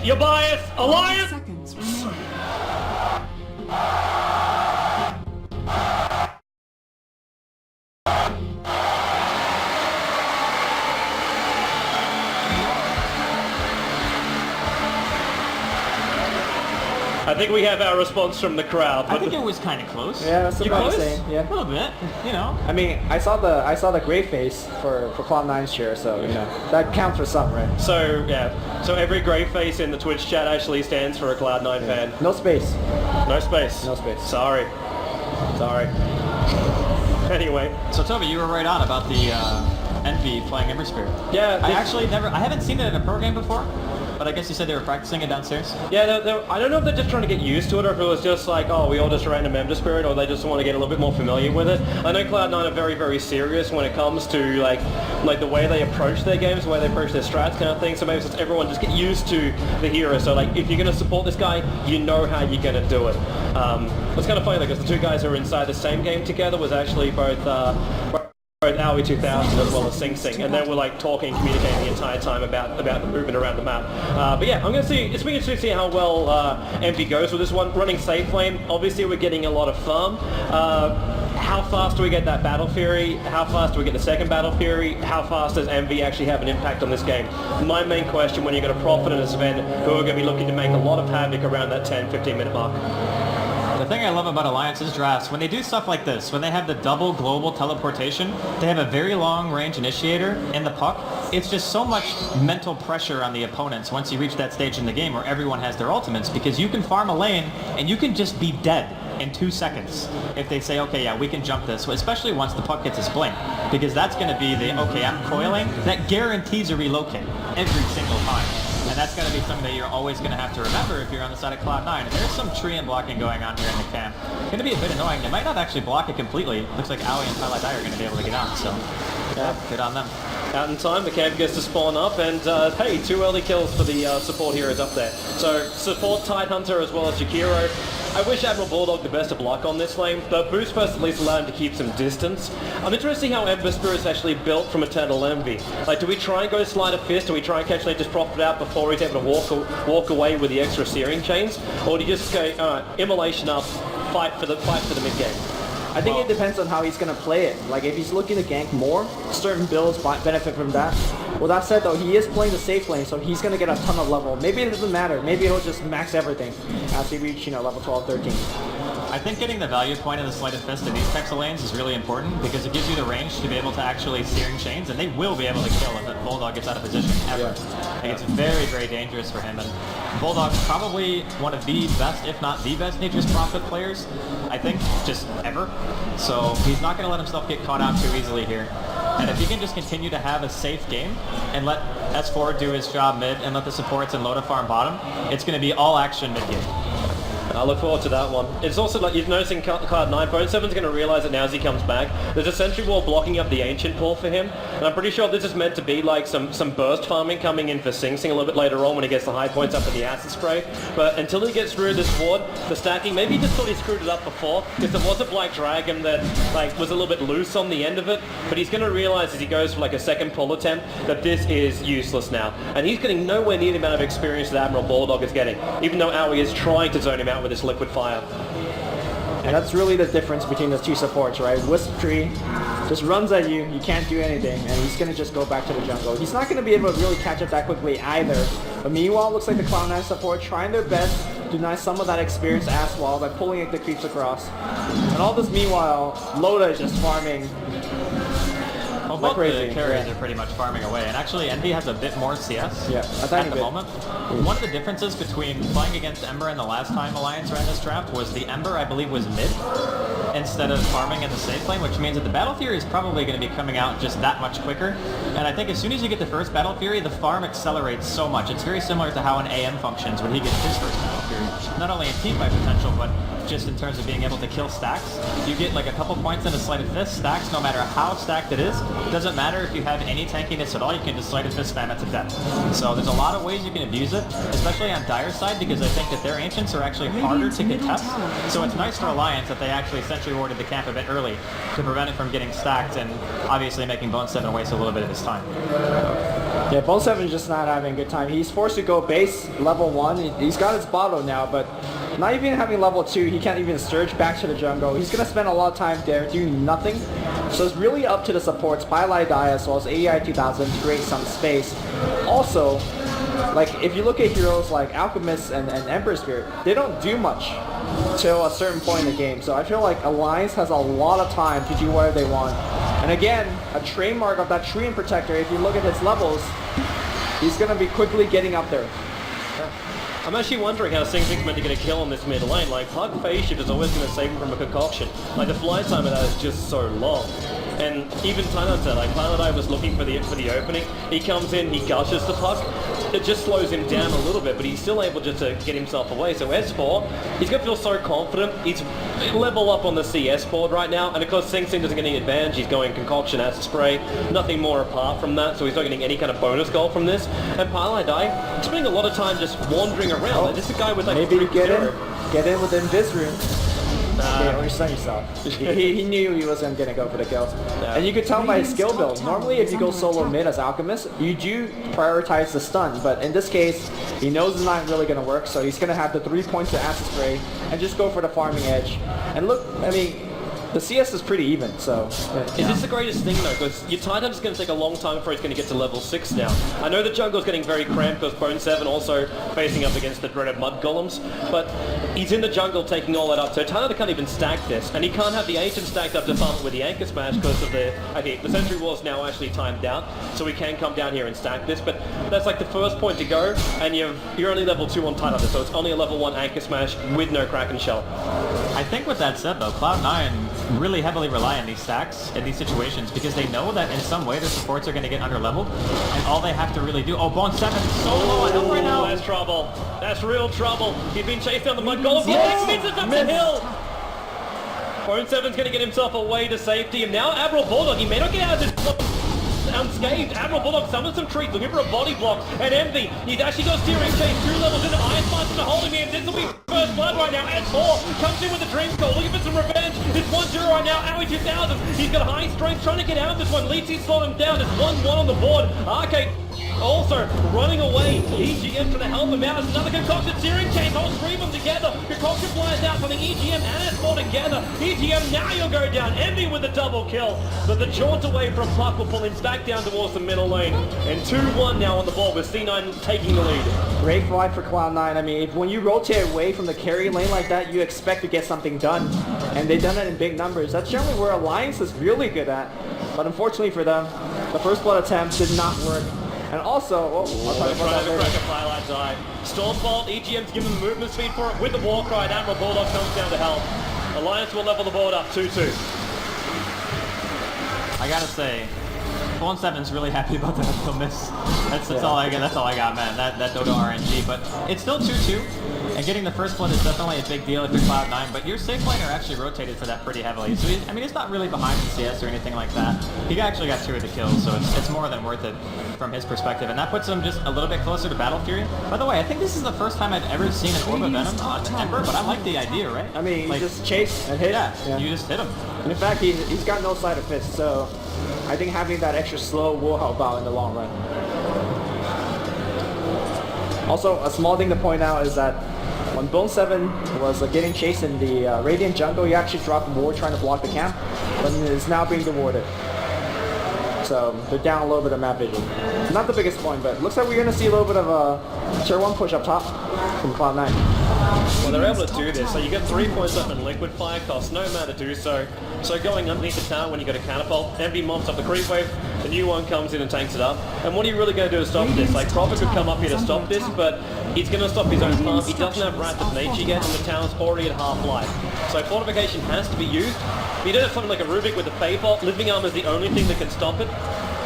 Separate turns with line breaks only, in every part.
You're biased! Alliance!
Seconds remaining.
I think we have our response from the crowd.
I think it was kind of close.
Yeah, that's
You
about the
close?
same. Yeah.
A little bit, you know.
I mean, I saw the gray face for Cloud9's cheer, so you know that counts for some, right?
So, yeah. So every grey face in the Twitch chat actually stands for a Cloud9 fan.
No space.
No space.
No space.
Sorry. Anyway.
So Toby, you were right on about the Envy playing Ember Spirit.
Yeah.
I haven't seen it in a pro game before, but I guess you said they were practicing it downstairs?
Yeah, I don't know if they're just trying to get used to it, or if it was just like, oh, we all just random Ember Spirit, or they just want to get a little bit more familiar with it. I know Cloud9 are very, very serious when it comes to like the way they approach their games, the way they approach their strats kind of thing, so maybe just everyone just get used to the hero. So like, if you're going to support this guy, you know how you're going to do it. It's kind of funny because the two guys who were inside the same game together was actually both Aoi 2000 as well as Sing Sing, and they were like talking and communicating the entire time about the movement around the map. But yeah, I'm going to see, it's been interesting to see how well Envy goes with this one. Running Safe Lane, obviously we're getting a lot of farm. How fast do we get that Battle Fury? How fast do we get the second Battle Fury? How fast does Envy actually have an impact on this game? My main question when you're going to profit in this event, who are going to be looking to make a lot of havoc around that 10-15 minute mark.
The thing I love about Alliance's drafts, when they do stuff like this, when they have the double global teleportation, they have a very long range initiator in the puck. It's just so much mental pressure on the opponents once you reach that stage in the game where everyone has their ultimates, because you can farm a lane and you can just be dead in 2 seconds if they say, okay, yeah, we can jump this, especially once the puck gets its blink, because that's going to be the, okay, I'm coiling, that guarantees a relocate every single time. And that's going to be something that you're always going to have to remember if you're on the side of Cloud9. And there's some tree and blocking going on here in the camp. It's going to be a bit annoying. They might not actually block it completely. Looks like Aoi and Palai are going to be able to get on, so yeah, good on them.
Out in time, the camp gets to spawn up, and hey, 2 early kills for the support heroes up there. So, support Tidehunter as well as Jakiro. I wish Admiral Bulldog the best of luck on this lane. The boost first at least allowed him to keep some distance. I'm interested to see how Ember Spirit is actually built from Eternal Envy. Like, do we try and go Sleight of Fist? Do we try and catch just profit out before he's able to walk away with the extra searing chains? Or do you just go, immolation up, fight for the mid game?
I think it depends on how he's going to play it. Like, if he's looking to gank more, certain builds benefit from that. Well, that said, though, he is playing the safe lane, so he's going to get a ton of level. Maybe it doesn't matter. Maybe he'll just max everything as he reach, level 12, 13.
I think getting the value point in the Sleight of Fist in these types of lanes is really important because it gives you the range to be able to actually searing chains, and they will be able to kill if Bulldog gets out of position ever.
Yeah.
Like, it's very, very dangerous for him, and Bulldog's probably one of the best, if not the best, Nature's Prophet players, I think, just ever. So he's not going to let himself get caught out too easily here. And if he can just continue to have a safe game and let S4 do his job mid and let the supports and Lota farm bottom, it's going to be all action mid game.
I look forward to that one. It's also like you're noticing Cloud9, Bone 7's going to realize that now as he comes back, there's a Sentry Wall blocking up the Ancient Pool for him, and I'm pretty sure this is meant to be like some burst farming coming in for Sing Sing a little bit later on when he gets the high points up in the Acid Spray. But until he gets through this board, the stacking, maybe he just thought he screwed it up before, because there was a Black Dragon that was a little bit loose on the end of it, but he's going to realize as he goes for like a second pull attempt that this is useless now. And he's getting nowhere near the amount of experience that Admiral Bulldog is getting, even though Aoi is trying to zone him out with this liquid fire.
And that's really the difference between the two supports, right? Wisp Tree just runs at you, you can't do anything, and he's going to just go back to the jungle. He's not going to be able to really catch up that quickly either. But meanwhile, looks like the Cloud9 support trying their best to deny some of that experience as well by pulling the creeps across. And all this meanwhile, Lota is just farming.
Well, both the carries are pretty much farming away, and actually Envy has a bit more CS at the moment. One of the differences between playing against Ember and the last time Alliance ran this draft was the Ember, I believe, was mid instead of farming in the safe lane, which means that the Battle Fury is probably going to be coming out just that much quicker. And I think as soon as you get the first Battle Fury, the farm accelerates so much. It's very similar to how an AM functions when he gets his first Battle Fury. Not only in teamfight potential, but just in terms of being able to kill stacks. You get like a couple points in a Sleight of Fist, stacks no matter how stacked it is. It doesn't matter if you have any tankiness at all, you can just Sleight of Fist spam it to death. So there's a lot of ways you can abuse it, especially on Dire side, because I think that their Ancients are actually harder to contest. So it's nice for Alliance that they actually essentially entry warded the camp a bit early to prevent it from getting stacked and obviously making Bone 7 waste a little bit of his time.
Yeah, Bone 7 is just not having a good time. He's forced to go base level 1. He's got his bottle now, but not even having level 2, he can't even surge back to the jungle. He's going to spend a lot of time there doing nothing. So it's really up to the supports, Pylai Dai as well as AI 2000 to create some space. Also, like if you look at heroes like Alchemist and Emperor Spirit, they don't do much till a certain point in the game. So I feel like Alliance has a lot of time to do whatever they want. And again, a trademark of that Treant Protector, if you look at his levels, he's going to be quickly getting up there.
I'm actually wondering how Sing Sing's meant to get a kill on this mid lane. Like, Pug phase shift is always going to save him from a concoction. Like, the flight time of that is just so long. And even Tainan said, like, Paladai was looking for the opening. He comes in, he gushes the Pug. It just slows him down a little bit, but he's still able just to get himself away. So S4, he's going to feel so confident. He's level up on the CS board right now. And of course, Sing Sing doesn't get any advantage. He's going concoction, acid spray, nothing more apart from that. So he's not getting any kind of bonus goal from this. And Paladai spending a lot of time just wandering around.
Oh,
like, this is a guy with like
maybe get in with Invis Rune. Yeah, or stun yourself. he knew he wasn't going to go for the kill. And you could tell by his skill build. Normally if you go solo mid as Alchemist, you do prioritize the stun. But in this case, he knows it's not really going to work. So he's going to have the 3 points of acid spray and just go for the farming edge. And look, I mean, the CS is pretty even, so...
Is this the greatest thing though? Because your Titan is going to take a long time before he's going to get to level 6 now. I know the jungle is getting very cramped because Bone 7 also facing up against the dreaded mud golems, but he's in the jungle taking all that up, so Titan can't even stack this, and he can't have the Ancient stacked up to farm it with the Anchor Smash because of the... Okay, the Sentry Wall is now actually timed out, so we can come down here and stack this, but that's like the first point to go, and you're only level 2 on Titan, so it's only a level 1 Anchor Smash with no Kraken Shell.
I think with that said though, Cloud9 really heavily rely on these stacks in these situations because they know that in some way their supports are going to get under-leveled, and all they have to really do... Oh, Bone 7 so low on health right now!
That's trouble. That's real trouble. He's been chased down the mud golem. He misses up the hill! Bone 7's going to get himself away to safety, and now Admiral Bulldog, he may not get out of this unscathed. Admiral Bulldog summons some trees, looking for a body block, and Envy, he's actually got steering chase 2 levels into Iron Slice to hold him in. This will be first blood right now. S4 comes in with the Dream Call, looking for some revenge. It's 1-0 right now. Aoi 2000, he's got high strength, trying to get out of this one. Leedsy slowed him down. There's 1-1 on the board. Arcade also running away. EGM trying to help him out. It's another concoction steering chase. All 3 of them together. Concoction flies out from the EGM and S4 together. EGM, now you'll go down. Envy with the double kill. But the jaunt away from Puck will pull him back down towards the middle lane. And 2-1 now on the ball with C9 taking the lead.
Great fight for Cloud9. I mean, when you rotate away from the carry lane like that, you expect to get something done. And they've done it in big numbers. That's generally where Alliance is really good at. But unfortunately for them, the first blood attempt did not work. And also, I'll talk about that later.
Pylai Dai. Stormbolt, EGM's given the movement speed for it with the war cry. Admiral Bulldog comes down to help. Alliance will level the board up 2-2.
I gotta say, Bone 7's really happy about that kill miss. That's all I got. That's all I got, man. That DOTA RNG, but it's still 2-2. And getting the first blood is definitely a big deal if you're Cloud9, but your safe laner actually rotated for that pretty heavily. So, I mean, it's not really behind the CS or anything like that. He actually got 2 of the kills, so it's more than worth it from his perspective. And that puts him just a little bit closer to Battle Fury. By the way, I think this is the first time I've ever seen an Orb of Venom on Emperor, but I like the idea, right?
I mean,
like,
you just chase and hit.
Yeah, you just hit him.
And in fact, he's got no side of fist, so I think having that extra slow will help out in the long run. Also, a small thing to point out is that when Bone 7 was getting chased in the Radiant jungle, he actually dropped ward trying to block the camp, but is now being rewarded. So they're down a little bit of map vision. Not the biggest point, but looks like we're going to see a little bit of a tier 1 push up top from Cloud9.
Well, they're able to do this, so you get 3 points up in liquid fire, costs no mana to do so. So going underneath the tower when you got a catapult, Envy mobs up the creep wave, the new one comes in and tanks it up. And what are you really going to do to stop this? Like, Prophet could come up here to stop this, but he's going to stop his own farm. He doesn't have Wrath of Nature yet, and the tower's already at half-life. So fortification has to be used. But you don't have something like a Rubik with a Fable. Living Armor is the only thing that can stop it.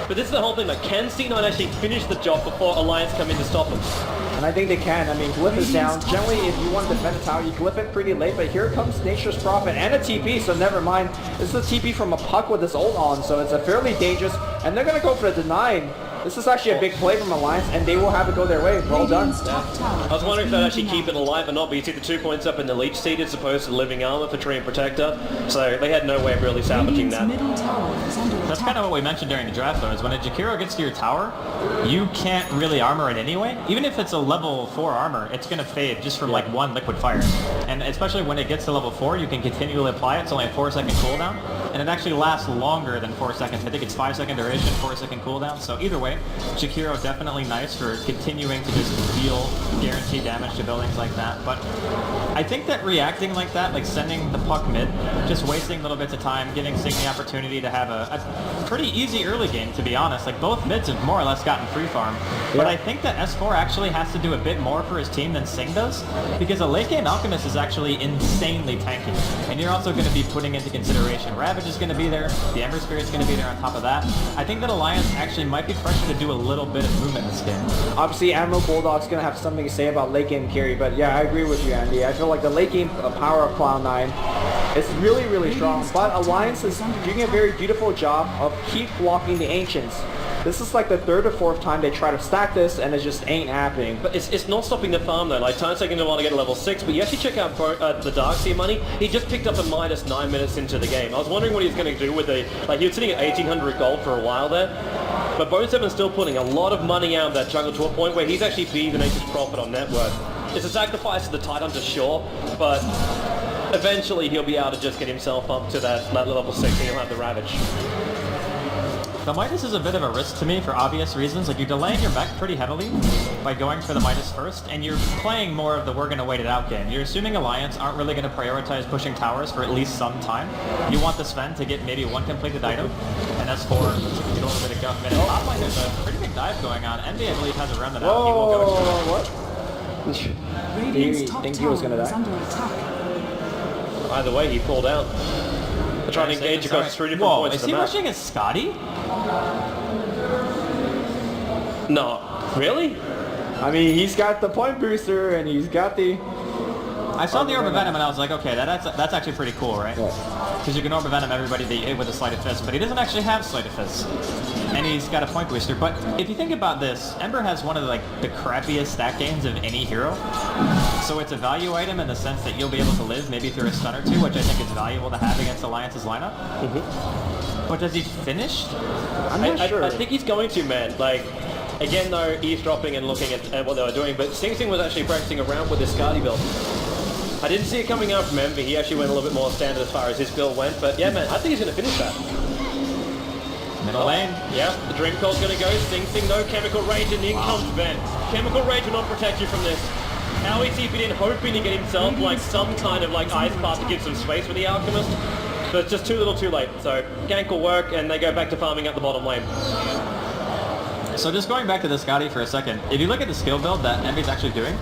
But this is the whole thing, like, can C9 actually finish the job before Alliance come in to stop him?
And I think they can. I mean, Glyph is down. Generally, if you want to defend a tower, you glyph it pretty late, but here comes Nature's Prophet and a TP, so never mind. This is a TP from a Puck with his ult on, so it's a fairly dangerous, and they're going to go for a deny. This is actually a big play from Alliance, and they will have it go their way. Well done.
I was wondering if they'd actually keep it alive or not, but you see the 2 points up in the leech seed as opposed to living armor for Tree and Protector, so they had no way of really salvaging that.
That's kind of what we mentioned during the draft, though, is when a Jakiro gets to your tower, you can't really armor it anyway. Even if it's a level 4 armor, it's going to fade just from like one liquid fire. And especially when it gets to level 4, you can continually apply it. It's only a 4-second cooldown, and it actually lasts longer than 4 seconds. I think it's 5-second duration, 4-second cooldown. So either way, Jakiro definitely nice for continuing to just deal guaranteed damage to buildings like that. But I think that reacting like that, like sending the puck mid, just wasting little bits of time, giving Sing the opportunity to have a pretty easy early game, to be honest. Like both mids have more or less gotten free farm. But I think that S4 actually has to do a bit more for his team than Sing does, because a late game Alchemist is actually insanely tanky. And you're also going to be putting into consideration Ravage is going to be there, the Ember Spirit's going to be there on top of that. I think that Alliance actually might be pressured to do a little bit of movement in this game.
Obviously, Admiral Bulldog's going to have something to say about late game carry, but yeah, I agree with you, Andy. I feel like the late game power of Cloud9 is really, really strong, but Alliance is doing a very beautiful job of keep blocking the Ancients. This is like the 3rd or 4th time they try to stack this, and it just ain't happening.
But it's not stopping the farm though. Like Time's taking a while to get to level 6, but you actually check out the Darkseer money. He just picked up a minus 9 minutes into the game. I was wondering what he was going to do with the, like he was sitting at 1800 gold for a while there. But Bone7's still putting a lot of money out of that jungle to a point where he's actually beating his profit on net worth. It's a sacrifice to the Tidehunter, sure, but eventually he'll be able to just get himself up to that level 6 and he'll have the Ravage.
The Midas is a bit of a risk to me for obvious reasons. Like, you're delaying your mech pretty heavily by going for the Midas first, and you're playing more of the we're going to wait it out game. You're assuming Alliance aren't really going to prioritize pushing towers for at least some time. You want the Sven to get maybe one completed item, and S4 to get a little bit of government. And top lane, there's a pretty big dive going on. Envy, I believe, has a remnant out. He will go
What? He think he was going to die?
Either way, he pulled out. They're trying to engage across 3 different points
is
of the
he
map.
rushing as Scotty?
No. Really?
I mean, he's got the point booster, and he's got the...
I saw the Orb of Venom and I was like, okay, that's actually pretty cool, right? Because you can Orb of Venom everybody with a Sleight of Fist, but he doesn't actually have Sleight of Fist. And he's got a point booster. But if you think about this, Ember has one of the crappiest stat gains of any hero. So it's a value item in the sense that you'll be able to live maybe through a stun or two, which I think is valuable to have against Alliance's lineup. But does he finish?
I'm not sure.
I think he's going to, man. Like, again though, eavesdropping and looking at what they were doing, but Sing Sing was actually practicing around with his Skadi build. I didn't see it coming out from Envy. He actually went a little bit more standard as far as his build went, but yeah, man, I think he's going to finish that.
Middle lane.
Yeah, the Dream Coil's going to go. Sing Sing, no Chemical Rage, and in comes Ben. Chemical Rage will not protect you from this. How is he been hoping to get himself like some kind of like ice path to give some space for the Alchemist? But it's just too little too late. So gank will work, and they go back to farming up the bottom lane.
So just going back to the Scotty for a second, if you look at the skill build that Envy's actually doing,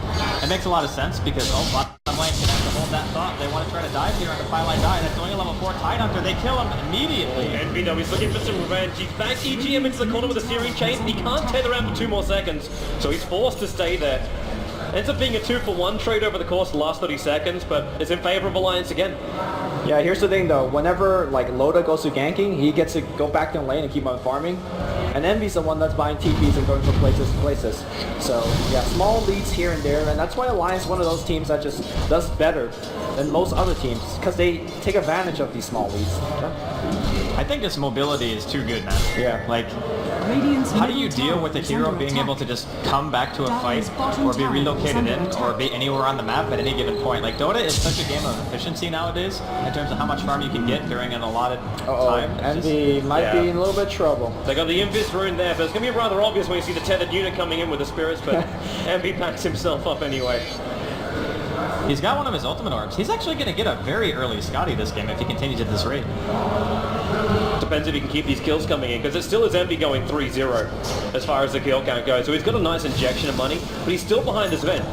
it makes a lot of sense because bottom lane can have to hold that thought. They want to try to dive here on the Pylon die. That's only a level 4 Tidehunter. They kill him immediately.
Envy though, he's looking for some revenge. He's back EGM into the corner with a Searing Chain. He can't tether around for 2 more seconds, so he's forced to stay there. Ends up being a 2-for-1 trade over the course of the last 30 seconds, but it's in favor of Alliance again.
Yeah, here's the thing though. Whenever like Loda goes to ganking, he gets to go back to the lane and keep on farming. And Envy's the one that's buying TPs and going from places to places. So yeah, small leads here and there, and that's why Alliance is one of those teams that just does better than most other teams because they take advantage of these small leads.
I think this mobility is too good, man.
Yeah.
Like, how do you deal with a hero being able to just come back to a fight or be relocated in or be anywhere on the map at any given point? Like, Dota is such a game of efficiency nowadays in terms of how much farm you can get during an allotted time.
Envy might be in a little bit of trouble.
They got the Invis rune there, but it's going to be rather obvious when you see the tethered unit coming in with the spirits, but Envy backs himself up anyway.
He's got one of his ultimate orbs. He's actually going to get a very early Scotty this game if he continues at this rate.
Depends if he can keep these kills coming in, because it still is Envy going 3-0 as far as the kill count goes. So he's got a nice injection of money, but he's still behind the Sven.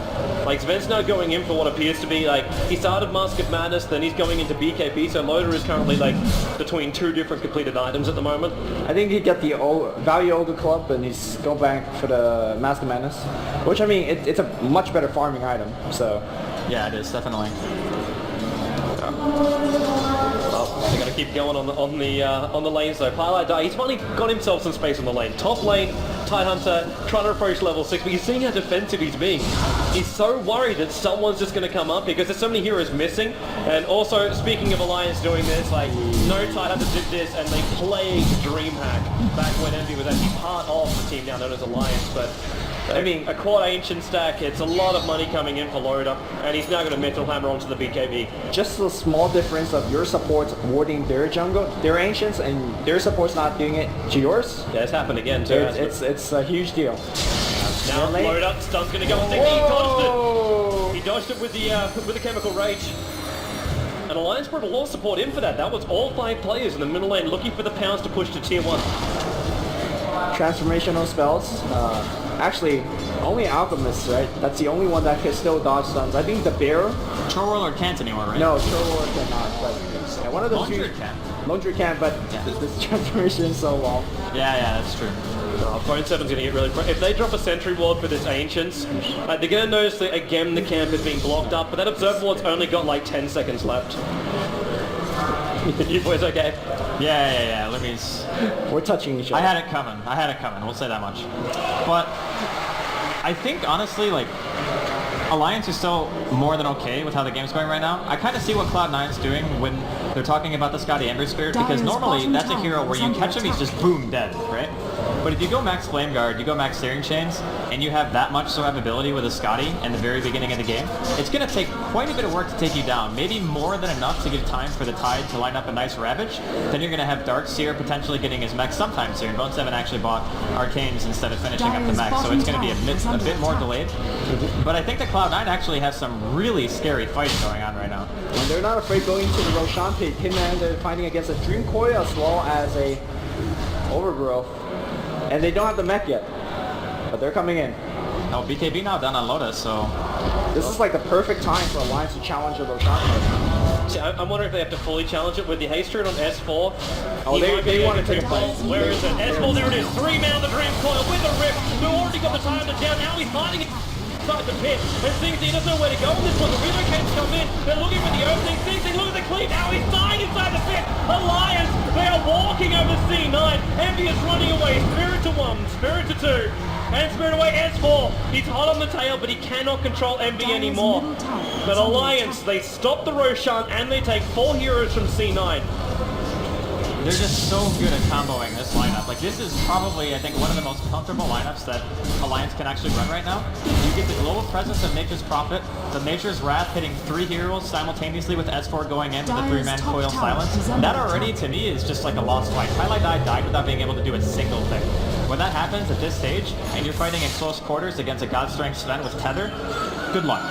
Like, Sven's now going in for what appears to be, like, he started Mask of Madness, then he's going into BKB, so Loda is currently, like, between 2 different completed items at the moment.
I think he got the Value Ogre Club, and he's going back for the Mask of Madness. Which, I mean, it's a much better farming item, so...
Yeah, it is, definitely.
Well, they got to keep going on the lanes though. Pylai die. He's finally got himself some space on the lane. Top lane, Tidehunter trying to approach level 6, but you're seeing how defensive he's being. He's so worried that someone's just going to come up because there's so many heroes missing. And also, speaking of Alliance doing this, like, no Tidehunter did this, and they plagued DreamHack back when Envy was actually part of the team now known as Alliance. But I mean, a quad ancient stack, it's a lot of money coming in for Loda, and he's now going to Mental Hammer onto the BKB.
Just a small difference of your supports warding their jungle, their ancients, and their supports not doing it to yours.
Yeah, it's happened again too.
It's a huge deal.
Now Loda, stun's going to go on thing. He dodged it. He dodged it with the chemical rage. And Alliance brought a lot of support in for that. That was all 5 players in the middle lane looking for the pounds to push to tier 1.
Transformational spells. Actually, only Alchemist, right? That's the only one that can still dodge stuns. I think the Bear...
Troll Warlord can't anymore, right?
No, Troll Warlord cannot, but yeah, one of the two...
can.
Laundry can, but this transformation is so long.
Yeah, that's true.
Phone 7's going to get really... If they drop a sentry ward for this Ancients, they're going to notice that again the camp is being blocked up, but that Observe ward's only got like 10 seconds left. You boys okay?
Yeah. Let me...
We're touching each other.
I had it coming. We'll say that much. But I think, honestly, like, Alliance is still more than okay with how the game's going right now. I kind of see what Cloud9's doing when they're talking about the Scotty Ember Spirit, because normally that's a hero where you catch him, he's just boom, dead, right? But if you go max Flame Guard, you go max Searing Chains, and you have that much survivability with a Scotty in the very beginning of the game, it's going to take quite a bit of work to take you down. Maybe more than enough to give time for the Tide to line up a nice Ravage. Then you're going to have Dark Seer potentially getting his mech sometimes here. And Bone 7 actually bought Arcanes instead of finishing up the mech, so it's going to be a bit more delayed. But I think that Cloud9 actually has some really scary fights going on right now.
And they're not afraid going to the Roshan pit. Hitman, they're fighting against a Dream Coil as well as a Overgrowth. And they don't have the mech yet, but they're coming in.
Oh, BKB now done on Lotus, so...
This is like the perfect time for Alliance to challenge the Roshan pit.
See, I'm wondering if they have to fully challenge it with the haste turn on S4.
Oh, they want to take a fight.
Where is it? S4, there it is. 3-man the Dream Coil with a rip. Who already got the time to down. Now he's finding it inside the pit. And Sing doesn't know where to go on this one. The relocates come in. They're looking for the opening. Sing look at the cleave. Now he's dying inside the pit. Alliance, they are walking over C9. Envy is running away. Spirit to 1, Spirit to 2. And Spirit away, S4. He's hot on the tail, but he cannot control Envy anymore. But Alliance, they stop the Roshan and they take 4 heroes from C9.
They're just so good at comboing this lineup. Like, this is probably, I think, one of the most comfortable lineups that Alliance can actually run right now. You get the global presence of Nature's Prophet, the Nature's Wrath hitting 3 heroes simultaneously with S4 going in with a 3-man Coil Silence. That already, to me, is just like a lost fight. Highlight died without being able to do a single thing. When that happens at this stage, and you're fighting in close quarters against a God Strength Sven with Tether, good luck.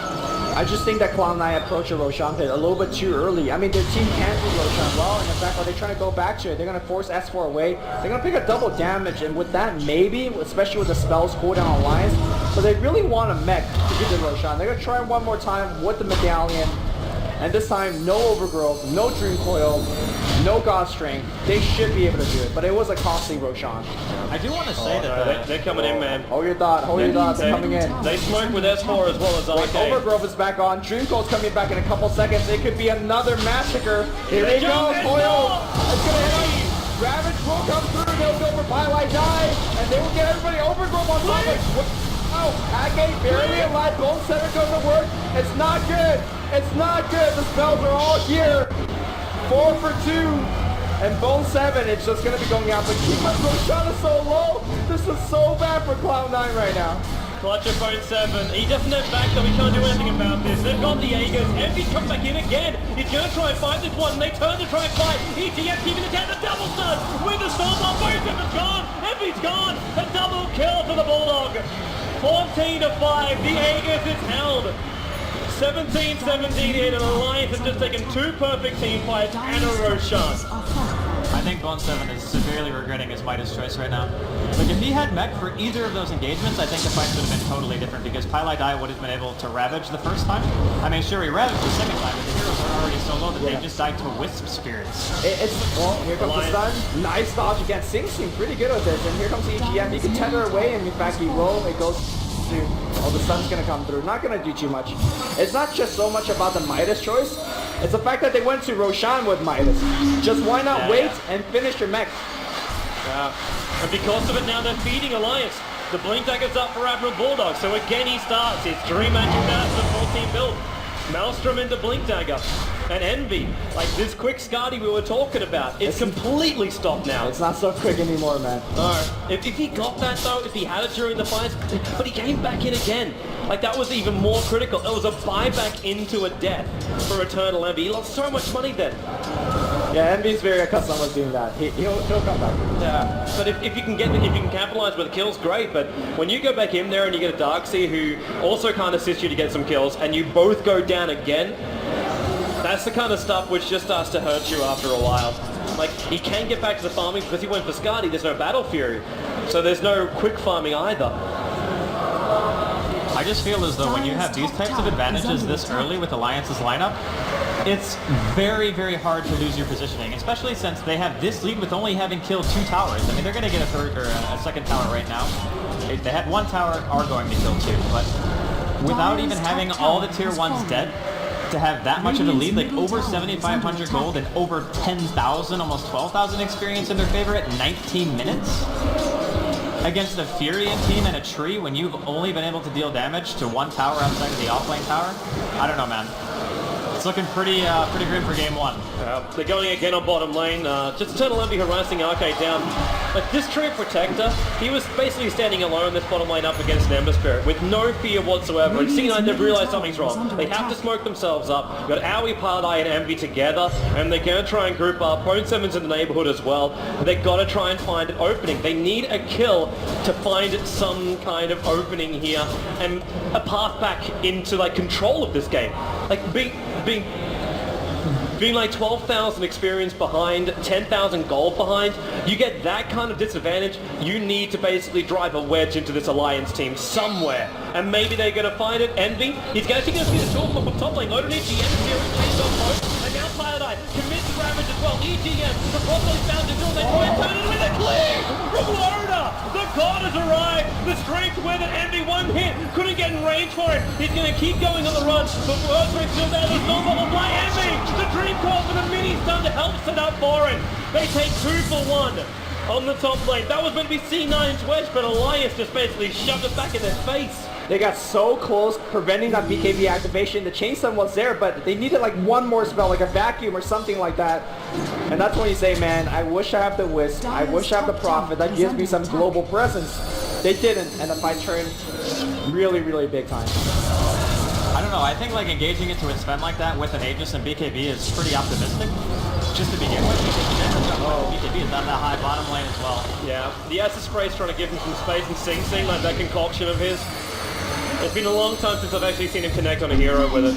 I just think that Cloud9 approached the Roshan pit a little bit too early. I mean, their team can do Roshan well, and in fact, are they trying to go back to it? They're going to force S4 away. They're going to pick a double damage, and with that, maybe, especially with the spells cooldown Alliance, so they really want a mech to get the Roshan. They're going to try one more time with the Medallion, and this time, no Overgrowth, no Dream Coil, no God Strength. They should be able to do it, but it was a costly Roshan.
I do want to say that
they're coming in, man.
Hold your thoughts, they're coming in.
They smoke with S4 as well as Arcade.
Overgrowth is back on. Dream Coil's coming back in a couple seconds. It could be another massacre. Here they go, Coil. It's gonna hit him. Ravage will come through. They'll go for Pylite Die, and they will get everybody Overgrowth on top of. Oh, Agate barely alive. Bone 7 goes to work. It's not good. It's not good. The spells are all here. 4 for 2. And Bone 7, it's just going to be going out. But Kima's Roshan is so low. This is so bad for Cloud9 right now.
Clutch of Bone 7. He doesn't have back, though. He can't do anything about this. They've got the Aegis. Envy comes back in again. He's going to try and fight this one. They turn to try and fight. ETF keeping the 10. The double stun with the Stormbolt. Bone 7's gone. Envy's gone. A double kill for the Bulldog. 14 to 5. The Aegis is held. 17-17 here, and Alliance has just taken 2 perfect team fights and a Roshan.
I think Bone 7 is severely regretting his Midas choice right now. Like, if he had mech for either of those engagements, I think the fights would have been totally different, because Pylite Die would have been able to Ravage the first time. I mean, sure, he Ravaged the second time, but the heroes are already so low that they just died to Wisp Spirits.
Well, here comes the stun. Nice dodge again. Sing's pretty good with this, and here comes the EGM. He can tether away, and in fact, he will. It goes... Oh, the sun's gonna come through. Not gonna do too much. It's not just so much about the Midas choice. It's the fact that they went to Roshan with Midas. Just why not wait and finish your mech?
And because of it now they're feeding Alliance. The Blink Dagger's up for Admiral Bulldog, so again he starts his Dream Engine 2014 build. Maelstrom into Blink Dagger. And Envy, like this quick Skadi we were talking about, it's completely stopped now.
It's not so quick anymore, man.
If he got that though, if he had it during the fight, but he came back in again. Like that was even more critical. It was a buyback into a death for Eternal Envy. He lost so much money then.
Yeah, Envy's very accustomed with doing that. He'll come back.
Yeah, but if you can capitalize with the kills, great. But when you go back in there and you get a Darkseer who also can't assist you to get some kills, and you both go down again, that's the kind of stuff which just starts to hurt you after a while. Like, he can get back to the farming because he went for Skadi, there's no Battle Fury. So there's no quick farming either.
I just feel as though when you have these types of advantages this early with Alliance's lineup, it's very, very hard to lose your positioning, especially since they have this lead with only having killed 2 towers. I mean, they're going to get a third or a second tower right now. They have 1 tower, are going to kill 2, but without even having all the tier 1s dead, to have that much of a lead, like over 7,500 gold and over 10,000, almost 12,000 experience in their favor at 19 minutes against a Furion team and a tree when you've only been able to deal damage to 1 tower outside of the offlane tower. I don't know, man. It's looking pretty grim for game 1.
They're going again on bottom lane. Just Eternal Envy harassing Arcade down. Like this Tree of Protector, he was basically standing alone this bottom lane up against an Ember Spirit with no fear whatsoever. And C9, they've realized something's wrong. They have to smoke themselves up. Got Aoi, Pardai, and Envy together, and they're going to try and group up. Pwn 7's in the neighborhood as well. They've got to try and find an opening. They need a kill to find some kind of opening here and a path back into like control of this game. Like being like 12,000 experience behind, 10,000 gold behind, you get that kind of disadvantage, you need to basically drive a wedge into this Alliance team somewhere. And maybe they're going to find it. Envy, he's going to see the tool from top lane. Loaded EGM, zero chains on both. And now Pardai commits the Ravage as well. EGM, the properly found until they try and turn it with a clear from Loda. The God has arrived. The strength with it. Envy one hit. Couldn't get in range for it. He's going to keep going on the run. But Earthquake still there. There's no bubble fly. Envy, the dream call for the mini stun to help set up for it. They take 2 for 1 on the top lane. That was meant to be C9's wedge, but Alliance just basically shoved it back in their face.
They got so close, preventing that BKB activation. The chain stun was there, but they needed like one more spell, like a vacuum or something like that. And that's when you say, man, I wish I have the Wisp, I wish I have the Prophet, that gives me some global presence. They didn't, and the fight turned really, really big time.
I don't know, I think like engaging into a spend like that with an Aegis and BKB is pretty optimistic. Just to begin with, BKB is on that high bottom lane as well.
Yeah, the Acid Spray's trying to give him some space and Sing Sing, like that concoction of his. It's been a long time since I've actually seen him connect on a hero with it.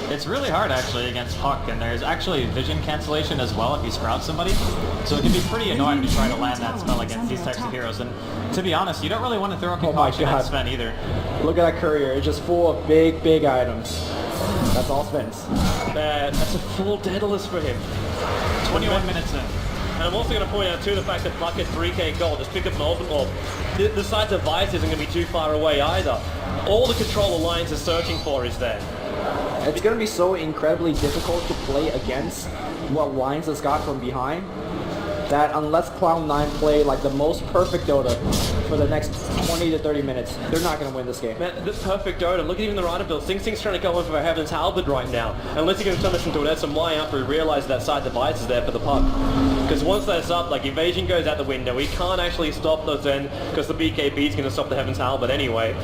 It's really hard actually against Puck, and there's actually vision cancellation as well if you sprout somebody. So it can be pretty annoying to try to land that spell against these types of heroes. And to be honest, you don't really want to throw a concoction at Sven either.
Look at that courier, it's just full of big, big items. That's all Sven's.
That's a full Daedalus for him.
21 minutes in.
And I'm also going to point out too the fact that Puck at 3k gold just picked up an Ultimate Orb. The side device isn't going to be too far away either. All the control Alliance is searching for is there.
It's going to be so incredibly difficult to play against what Alliance has got from behind, that unless Cloud9 play like the most perfect Dota for the next 20 to 30 minutes, they're not going to win this game.
Man, the perfect Dota. Look at even the Rider build. Sing Sing's trying to go in for Heaven's Halberd right now. Unless you're going to turn this into an SMY after he realizes that side device is there for the Puck. Because once that's up, like evasion goes out the window. He can't actually stop those then because the BKB is going to stop the Heaven's Halberd anyway.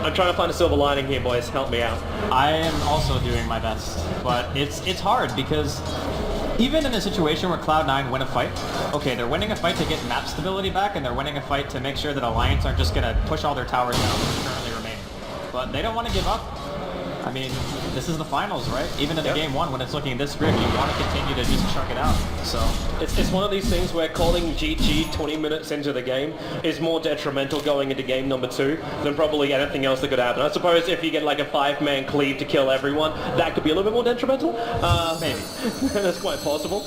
I'm trying to find a silver lining here, boys. Help me out.
I am also doing my best, but it's hard because even in a situation where Cloud9 win a fight, okay, they're winning a fight to get map stability back, and they're winning a fight to make sure that Alliance aren't just going to push all their towers down that are currently remaining. But they don't want to give up. I mean, this is the finals, right? Even in the game 1, when it's looking this grim, you want to continue to just chuck it out. So
it's one of these things where calling GG 20 minutes into the game is more detrimental going into game number 2 than probably anything else that could happen. I suppose if you get like a 5-man cleave to kill everyone, that could be a little bit more detrimental.
Maybe.
That's quite possible.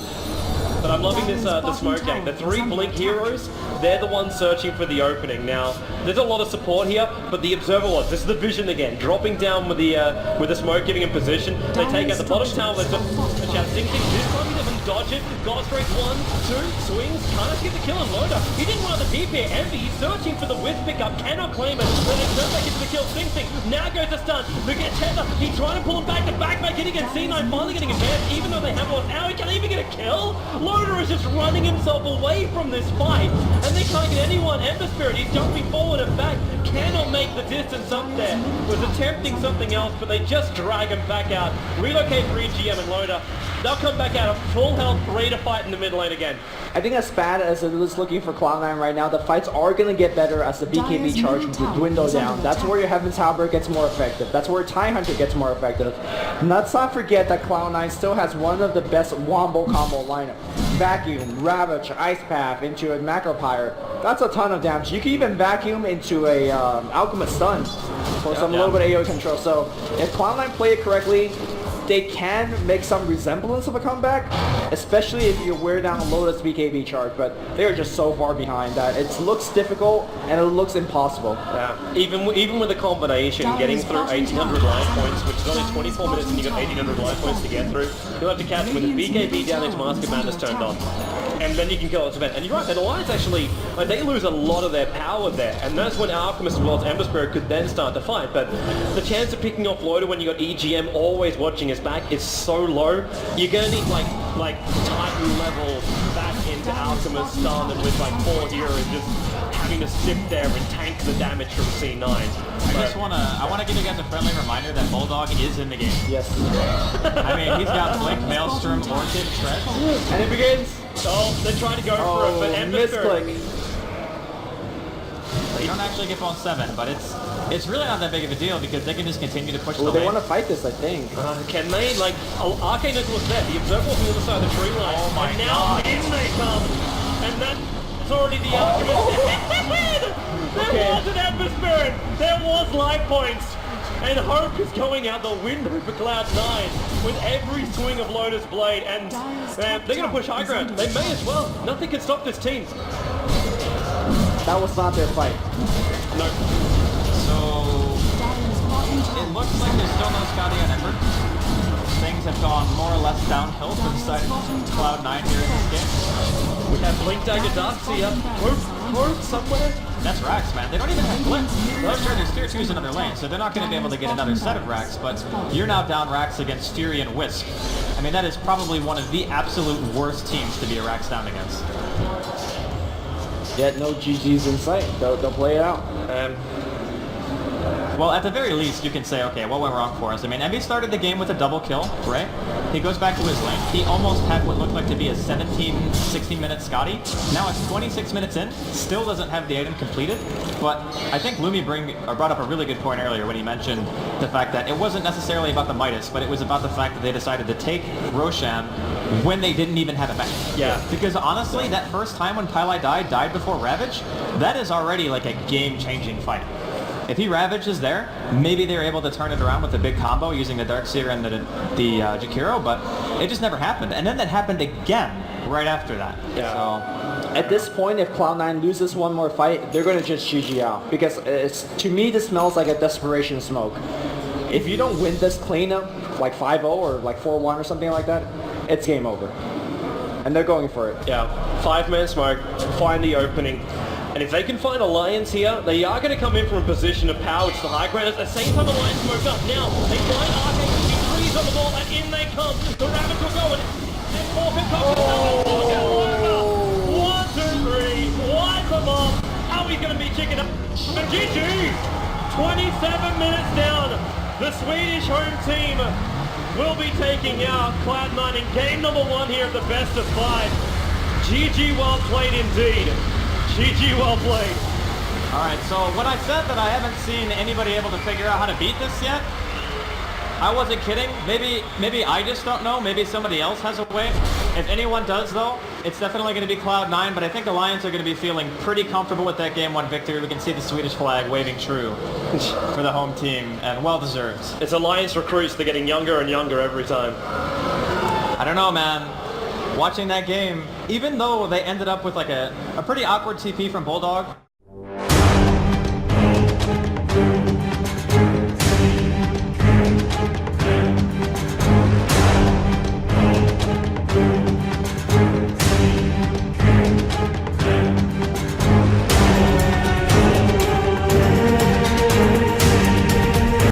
But I'm loving this the smoke gang. The 3 Blink heroes, they're the ones searching for the opening. Now, there's a lot of support here, but the Observer was. This is the vision again. Dropping down with the smoke, giving him position. They take out the bottom tower. They shout Sing Sing. This time he doesn't dodge it, got straight 1, 2, swings, can't actually get the kill on Loda. He didn't want the DP Envy, he's searching for the whiff pickup, cannot claim it, but it does like it's the kill. Sing, now goes the stun, look at Tether, he's trying to pull him back, the backback hitting against C9, finally getting advanced, even though they have one. Now he can't even get a kill. Loda is just running himself away from this fight, and they can't get anyone. Ember Spirit, he's jumping forward and back, cannot make the distance up there. Was attempting something else, but they just drag him back out. Relocate for EGM and Loda. They'll come back out of full health, ready to fight in the mid lane again.
I think as bad as it is looking for Cloud9 right now, the fights are going to get better as the BKB charge will dwindle down. That's where your Heaven's Halberd gets more effective. That's where Tie Hunter gets more effective. And let's not forget that Cloud9 still has one of the best Wombo combo lineup. Vacuum, Ravage, Ice Path into a Macro Pyre. That's a ton of damage. You can even vacuum into a Alchemist Stun for some little bit of AoE control. So if Cloud9 play it correctly, they can make some resemblance of a comeback, especially if you wear down Lotus BKB charge, but they're just so far behind that it looks difficult and it looks impossible.
Yeah. Even with the combination, getting through 1800 life points, which is only 24 minutes and you got 1800 life points to get through, you'll have to catch it with the BKB damage Mask of Madness turned on. And then you can kill this event. And you're right, the Alliance actually, like, they lose a lot of their power there, and that's when Alchemist as well as Ember Spirit could then start to fight. But the chance of picking off Loda when you got EGM always watching his back is so low. You're gonna need like Titan level back into Alchemist stun and with like 4 heroes just having to sit there and tank the damage from C9.
I wanna give you guys a friendly reminder that Bulldog is in the game.
Yes.
I mean, he's got Blink, Maelstrom, Orchid, Shred.
And it begins.
Oh, they're trying to go for it, but Ember Spirit.
You don't actually get ball 7, but it's really not that big of a deal because they can just continue to push the lane.
They want to fight this, I think.
Can they? Like, Arcane Nicholas there, the Observer was on the other side of the tree line.
Oh my
and now in they come. And that's already the Alchemist. There was an Ember Spirit. There was life points. And hope is going out the window for Cloud9 with every swing of Lotus Blade. And they're going to push high ground. They may as well. Nothing can stop this team.
That was not their fight.
No.
So it looks like there's still no Scotty on Ember. Things have gone more or less downhill for the side of Cloud9 here in this game.
We have Blink Dagger Darkseer. Hope somewhere.
That's Rax, man. They don't even have Blitz. Well, sure, there's Tier 2's another lane, so they're not going to be able to get another set of Rax, but you're now down Rax against Fury and Wisp. I mean, that is probably one of the absolute worst teams to be a Rax down against.
Yet no GG's in sight. They'll play it out.
Well, at the very least, you can say, okay, what went wrong for us? I mean, Envy started the game with a double kill, right? He goes back to his lane. He almost had what looked like to be a 17, 16-minute Scotty. Now it's 26 minutes in, still doesn't have the item completed. But I think Lumi brought up a really good point earlier when he mentioned the fact that it wasn't necessarily about the Midas, but it was about the fact that they decided to take Roshan when they didn't even have it back.
Yeah.
Because honestly, that first time when Pylai died before Ravage, that is already like a game-changing fight. If he Ravages there, maybe they're able to turn it around with a big combo using the Darkseer and the Jakiro, but it just never happened. And then that happened again right after that.
Yeah.
So
at this point, if Cloud9 loses one more fight, they're going to just GG out. Because to me, this smells like a desperation smoke. If you don't win this cleanup, like 5-0 or like 4-1 or something like that, it's game over. And they're going for it.
Yeah. 5-man smoke, find the opening. And if they can find Alliance here, they are going to come in from a position of power to the high ground. At the same time, Alliance smoke up. Now, they find Arcane, he frees on the ball, and in they come. The Ravage will go, and forfeit comes to 1, 2, 3, wipe them off. How he's going to be chicken up. But GG! 27 minutes down. The Swedish home team will be taking out Cloud9 in game number 1 here of the best of 5. GG well played indeed. GG well played.
Alright, so when I said that I haven't seen anybody able to figure out how to beat this yet, I wasn't kidding. Maybe I just don't know. Maybe somebody else has a way. If anyone does, though, it's definitely going to be Cloud9, but I think Alliance are going to be feeling pretty comfortable with that Game 1 victory. We can see the Swedish flag waving true for the home team, and well-deserved.
It's Alliance recruits. They're getting younger and younger every time.
I don't know, man. Watching that game, even though they ended up with like a pretty awkward TP from Bulldog,